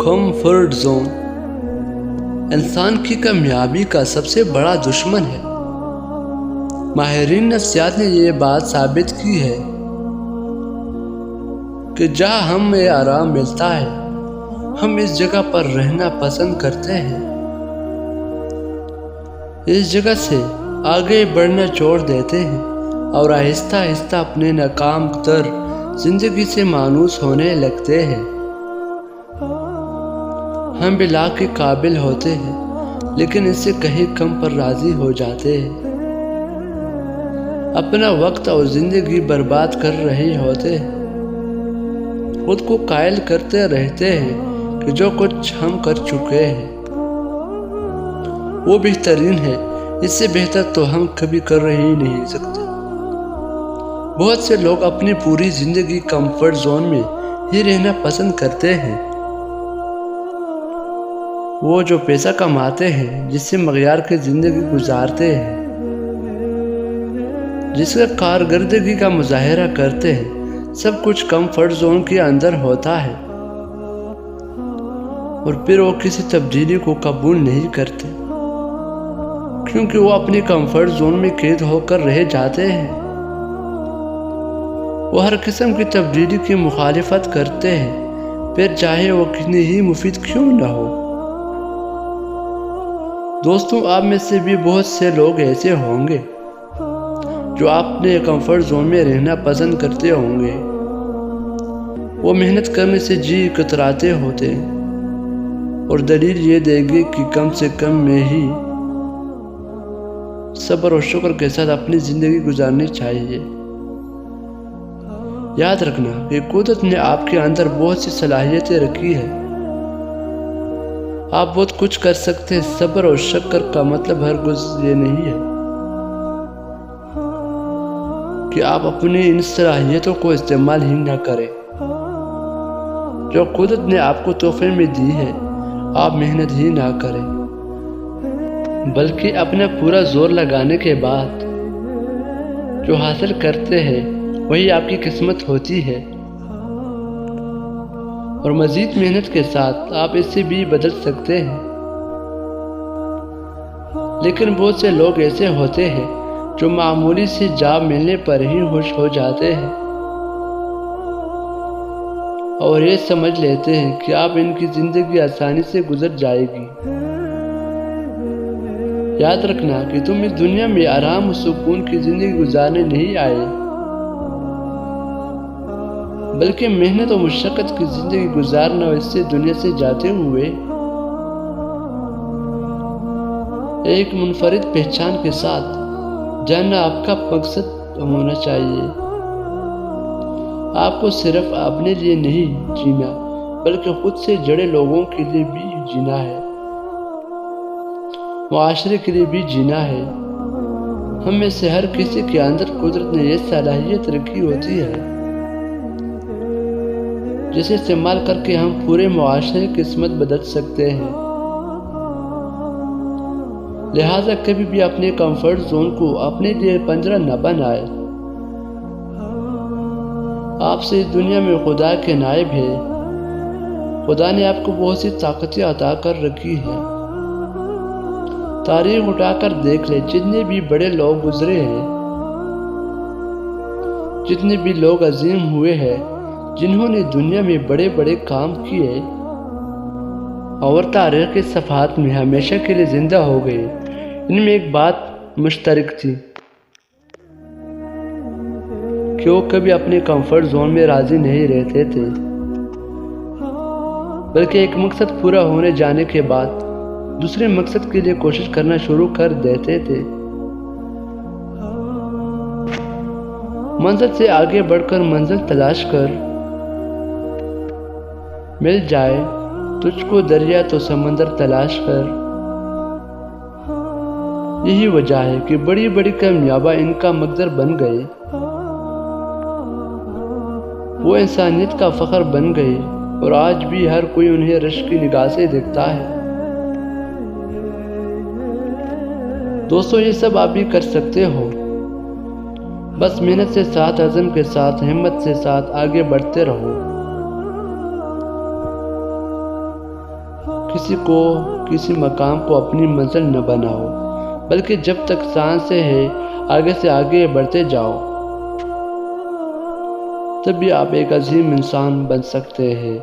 Comfort zone انسان کی کامیابی کا سب سے بڑا دشمن ہے۔ ماہرین نفسیات نے یہ بات ثابت کی ہے کہ جہاں ہمیں آرام ملتا ہے ہم اس جگہ پر رہنا پسند کرتے ہیں۔ اس جگہ سے آگے بڑھنا چھوڑ دیتے ہیں اور آہستہ آہستہ اپنے ناکام تر زندگی سے مانوس ہونے لگتے ہیں۔ ہم بھی لاکھ کے قابل ہوتے ہیں لیکن اس سے کہیں کم پر راضی ہو جاتے ہیں۔ اپنا وقت اور زندگی برباد کر رہے ہوتے ہیں۔ خود کو قائل کرتے رہتے ہیں کہ جو کچھ ہم کر چکے ہیں وہ بہترین ہے، اس سے بہتر تو ہم کبھی کر ہی نہیں سکتے۔ بہت سے لوگ اپنی پوری زندگی کمفرٹ زون میں ہی رہنا پسند کرتے ہیں۔ وہ جو پیسہ کماتے ہیں، جس سے معیار کی زندگی گزارتے ہیں، جس کا کارکردگی کا مظاہرہ کرتے ہیں، سب کچھ کمفرٹ زون کے اندر ہوتا ہے، اور پھر وہ کسی تبدیلی کو قبول نہیں کرتے کیونکہ وہ اپنی کمفرٹ زون میں قید ہو کر رہ جاتے ہیں۔ وہ ہر قسم کی تبدیلی کی مخالفت کرتے ہیں، پھر چاہے وہ کتنی ہی مفید کیوں نہ ہو۔ دوستوں، آپ میں سے بھی بہت سے لوگ ایسے ہوں گے جو اپنے کمفرٹ زون میں رہنا پسند کرتے ہوں گے۔ وہ محنت کرنے سے جی کتراتے ہوتے اور دلیل یہ دیں گے کہ کم سے کم میں ہی صبر و شکر کے ساتھ اپنی زندگی گزارنی چاہیے۔ یاد رکھنا کہ قدرت نے آپ کے اندر بہت سی صلاحیتیں رکھی ہیں۔ آپ بہت کچھ کر سکتے ہیں۔ صبر اور شکر کا مطلب ہرگز یہ نہیں ہے کہ آپ اپنی ان صلاحیتوں کو استعمال ہی نہ کریں جو قدرت نے آپ کو تحفے میں دی ہے۔ آپ محنت ہی نہ کریں بلکہ اپنا پورا زور لگانے کے بعد جو حاصل کرتے ہیں وہی آپ کی قسمت ہوتی ہے، اور مزید محنت کے ساتھ آپ اس سے بھی بدل سکتے ہیں۔ لیکن بہت سے لوگ ایسے ہوتے ہیں جو معمولی سی جاب ملنے پر ہی خوش ہو جاتے ہیں اور یہ سمجھ لیتے ہیں کہ اب ان کی زندگی آسانی سے گزر جائے گی۔ یاد رکھنا کہ تم اس دنیا میں آرام و سکون کی زندگی گزارنے نہیں آئے بلکہ محنت و مشقت کی زندگی گزارنا، اور اس سے دنیا سے جاتے ہوئے ایک منفرد پہچان کے ساتھ جاننا آپ کا مقصد ہونا چاہیے۔ آپ کو صرف اپنے لیے نہیں جینا بلکہ خود سے جڑے لوگوں کے لیے بھی جینا ہے، معاشرے کے لیے بھی جینا ہے۔ ہم میں سے ہر کسی کے اندر قدرت نے یہ صلاحیت رکھی ہوتی ہے جسے استعمال کر کے ہم پورے معاشرے کی قسمت بدل سکتے ہیں۔ لہٰذا کبھی بھی اپنے کمفرٹ زون کو اپنے لیے پنجرہ نہ بنائے۔ آپ سے اس دنیا میں خدا کے نائب ہے۔ خدا نے آپ کو بہت سی طاقتیں عطا کر رکھی ہیں۔ تاریخ اٹھا کر دیکھ لیں، جتنے بھی بڑے لوگ گزرے ہیں، جتنے بھی لوگ عظیم ہوئے ہیں، جنہوں نے دنیا میں بڑے بڑے کام کیے اور تاریخ کے صفحات میں ہمیشہ کے لیے زندہ ہو گئے، ان میں ایک بات مشترک تھی کہ وہ کبھی اپنے کمفرٹ زون میں راضی نہیں رہتے تھے بلکہ ایک مقصد پورا ہونے جانے کے بعد دوسرے مقصد کے لیے کوشش کرنا شروع کر دیتے تھے۔ منزل سے آگے بڑھ کر منزل تلاش کر، مل جائے تجھ کو دریا تو سمندر تلاش کر۔ یہی وجہ ہے کہ بڑی بڑی کامیابیاں ان کا مقدر بن گئے، وہ انسانیت کا فخر بن گئے، اور آج بھی ہر کوئی انہیں رشک کی نگاہ سے دیکھتا ہے۔ دوستو، یہ سب آپ بھی کر سکتے ہو، بس محنت سے ساتھ، عزم کے ساتھ، ہمت سے ساتھ آگے بڑھتے رہو۔ کسی مقام کو اپنی منزل نہ بناؤ، بلکہ جب تک سانسیں ہیں آگے سے آگے بڑھتے جاؤ، تبھی آپ ایک عظیم انسان بن سکتے ہیں۔